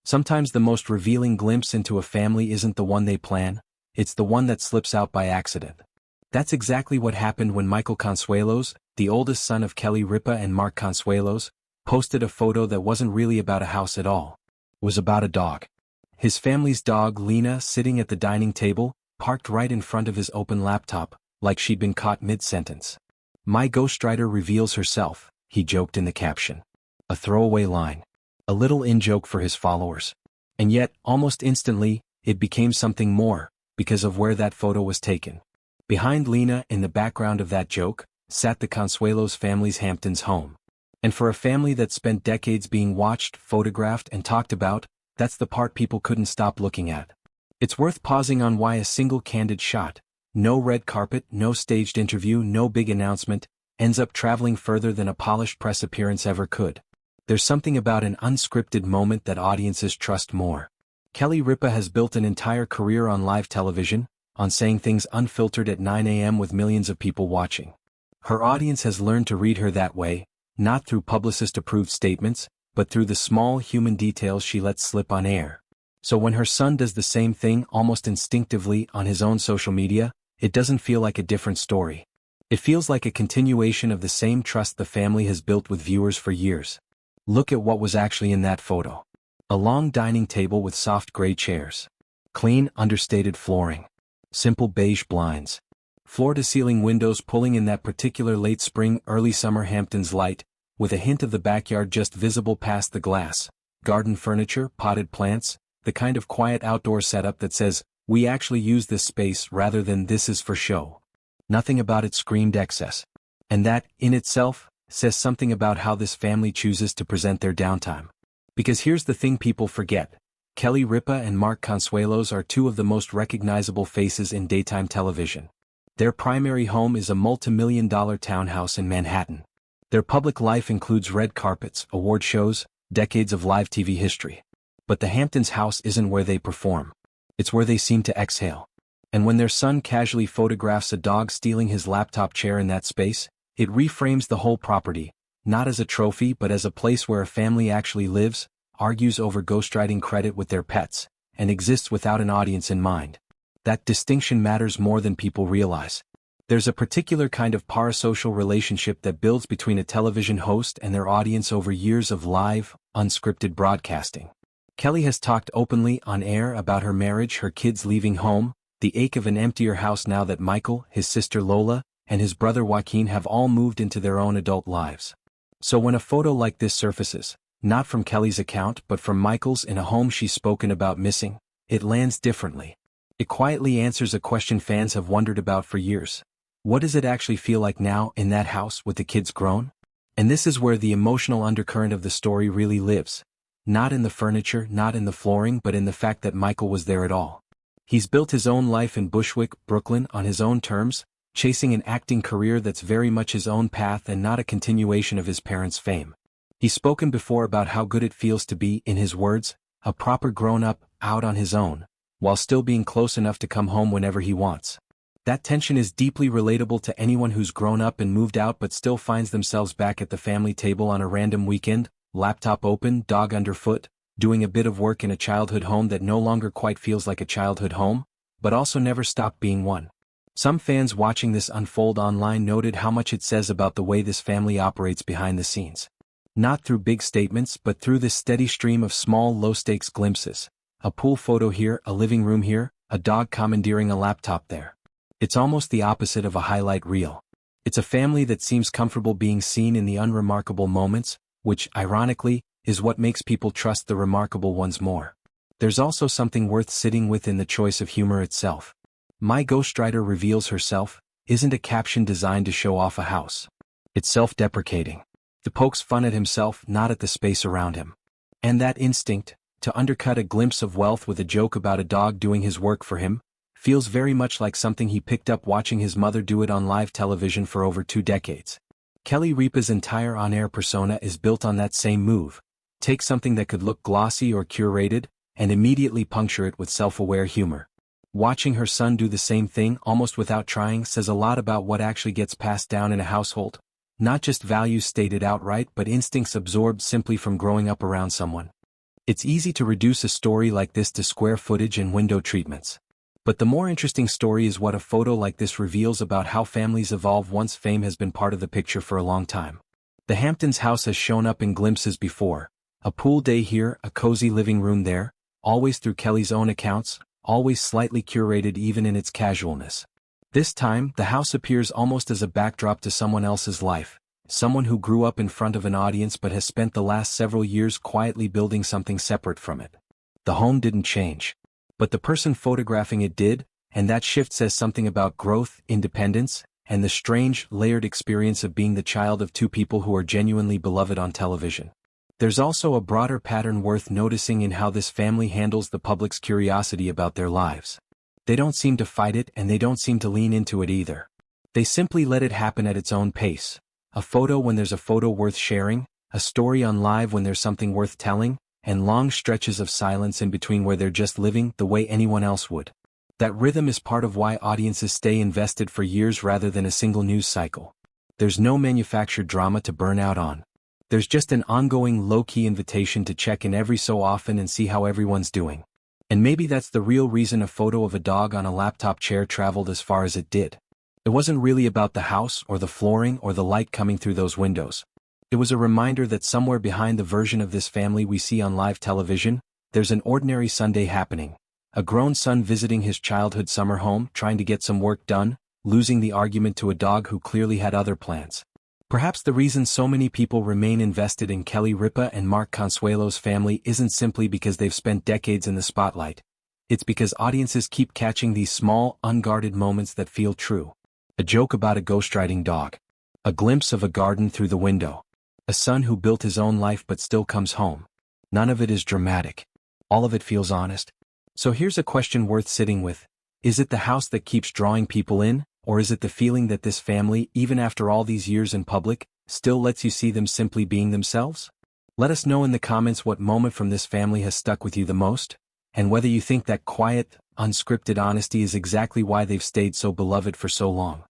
Sometimes the most revealing glimpse into a family isn't the one they plan, it's the one that slips out by accident. That's exactly what happened when Michael Consuelos, the oldest son of Kelly Ripa and Mark Consuelos, posted a photo that wasn't really about a house at all. It was about a dog. His family's dog Lena sitting at the dining table, parked right in front of his open laptop, like she'd been caught mid-sentence. "My ghostwriter reveals herself," he joked in the caption. A throwaway line. A little in-joke for his followers. And yet, almost instantly, it became something more, because of where that photo was taken. Behind Lena, in the background of that joke, sat the Consuelos family's Hamptons home. And for a family that spent decades being watched, photographed, and talked about, that's the part people couldn't stop looking at. It's worth pausing on why a single candid shot, no red carpet, no staged interview, no big announcement, ends up traveling further than a polished press appearance ever could. There's something about an unscripted moment that audiences trust more. Kelly Ripa has built an entire career on live television, on saying things unfiltered at 9 a.m. with millions of people watching. Her audience has learned to read her that way, not through publicist-approved statements, but through the small human details she lets slip on air. So when her son does the same thing almost instinctively on his own social media, it doesn't feel like a different story. It feels like a continuation of the same trust the family has built with viewers for years. Look at what was actually in that photo. A long dining table with soft gray chairs. Clean, understated flooring. Simple beige blinds. Floor-to-ceiling windows pulling in that particular late spring, early summer Hamptons light, with a hint of the backyard just visible past the glass. Garden furniture, potted plants, the kind of quiet outdoor setup that says, "We actually use this space," rather than "this is for show." Nothing about it screamed excess. And that, in itself, says something about how this family chooses to present their downtime. Because here's the thing people forget. Kelly Ripa and Mark Consuelos are two of the most recognizable faces in daytime television. Their primary home is a multi-million-dollar townhouse in Manhattan. Their public life includes red carpets, award shows, decades of live TV history. But the Hamptons house isn't where they perform. It's where they seem to exhale. And when their son casually photographs a dog stealing his laptop chair in that space, it reframes the whole property, not as a trophy but as a place where a family actually lives, argues over ghostwriting credit with their pets, and exists without an audience in mind. That distinction matters more than people realize. There's a particular kind of parasocial relationship that builds between a television host and their audience over years of live, unscripted broadcasting. Kelly has talked openly on air about her marriage, her kids leaving home, the ache of an emptier house now that Michael, his sister Lola, and his brother Joaquin have all moved into their own adult lives. So when a photo like this surfaces, not from Kelly's account but from Michael's in a home she's spoken about missing, it lands differently. It quietly answers a question fans have wondered about for years. What does it actually feel like now in that house with the kids grown? And this is where the emotional undercurrent of the story really lives. Not in the furniture, not in the flooring, but in the fact that Michael was there at all. He's built his own life in Bushwick, Brooklyn on his own terms, chasing an acting career that's very much his own path and not a continuation of his parents' fame. He's spoken before about how good it feels to be, in his words, a proper grown-up, out on his own, while still being close enough to come home whenever he wants. That tension is deeply relatable to anyone who's grown up and moved out but still finds themselves back at the family table on a random weekend, laptop open, dog underfoot, doing a bit of work in a childhood home that no longer quite feels like a childhood home, but also never stopped being one. Some fans watching this unfold online noted how much it says about the way this family operates behind the scenes. Not through big statements but through this steady stream of small low-stakes glimpses. A pool photo here, a living room here, a dog commandeering a laptop there. It's almost the opposite of a highlight reel. It's a family that seems comfortable being seen in the unremarkable moments, which, ironically, is what makes people trust the remarkable ones more. There's also something worth sitting with in the choice of humor itself. "My ghostwriter reveals herself" isn't a caption designed to show off a house. It's self-deprecating. It pokes fun at himself, not at the space around him. And that instinct, to undercut a glimpse of wealth with a joke about a dog doing his work for him, feels very much like something he picked up watching his mother do it on live television for over 2 decades. Kelly Ripa's entire on-air persona is built on that same move. Take something that could look glossy or curated, and immediately puncture it with self-aware humor. Watching her son do the same thing almost without trying says a lot about what actually gets passed down in a household. Not just values stated outright but instincts absorbed simply from growing up around someone. It's easy to reduce a story like this to square footage and window treatments. But the more interesting story is what a photo like this reveals about how families evolve once fame has been part of the picture for a long time. The Hamptons house has shown up in glimpses before. A pool day here, a cozy living room there, always through Kelly's own accounts, always slightly curated even in its casualness. This time, the house appears almost as a backdrop to someone else's life, someone who grew up in front of an audience but has spent the last several years quietly building something separate from it. The home didn't change. But the person photographing it did, and that shift says something about growth, independence, and the strange, layered experience of being the child of two people who are genuinely beloved on television. There's also a broader pattern worth noticing in how this family handles the public's curiosity about their lives. They don't seem to fight it and they don't seem to lean into it either. They simply let it happen at its own pace. A photo when there's a photo worth sharing, a story on live when there's something worth telling, and long stretches of silence in between where they're just living the way anyone else would. That rhythm is part of why audiences stay invested for years rather than a single news cycle. There's no manufactured drama to burn out on. There's just an ongoing low-key invitation to check in every so often and see how everyone's doing. And maybe that's the real reason a photo of a dog on a laptop chair traveled as far as it did. It wasn't really about the house or the flooring or the light coming through those windows. It was a reminder that somewhere behind the version of this family we see on live television, there's an ordinary Sunday happening. A grown son visiting his childhood summer home, trying to get some work done, losing the argument to a dog who clearly had other plans. Perhaps the reason so many people remain invested in Kelly Ripa and Mark Consuelo's family isn't simply because they've spent decades in the spotlight. It's because audiences keep catching these small, unguarded moments that feel true. A joke about a ghostwriting dog. A glimpse of a garden through the window. A son who built his own life but still comes home. None of it is dramatic. All of it feels honest. So here's a question worth sitting with. Is it the house that keeps drawing people in, or is it the feeling that this family, even after all these years in public, still lets you see them simply being themselves? Let us know in the comments what moment from this family has stuck with you the most, and whether you think that quiet, unscripted honesty is exactly why they've stayed so beloved for so long.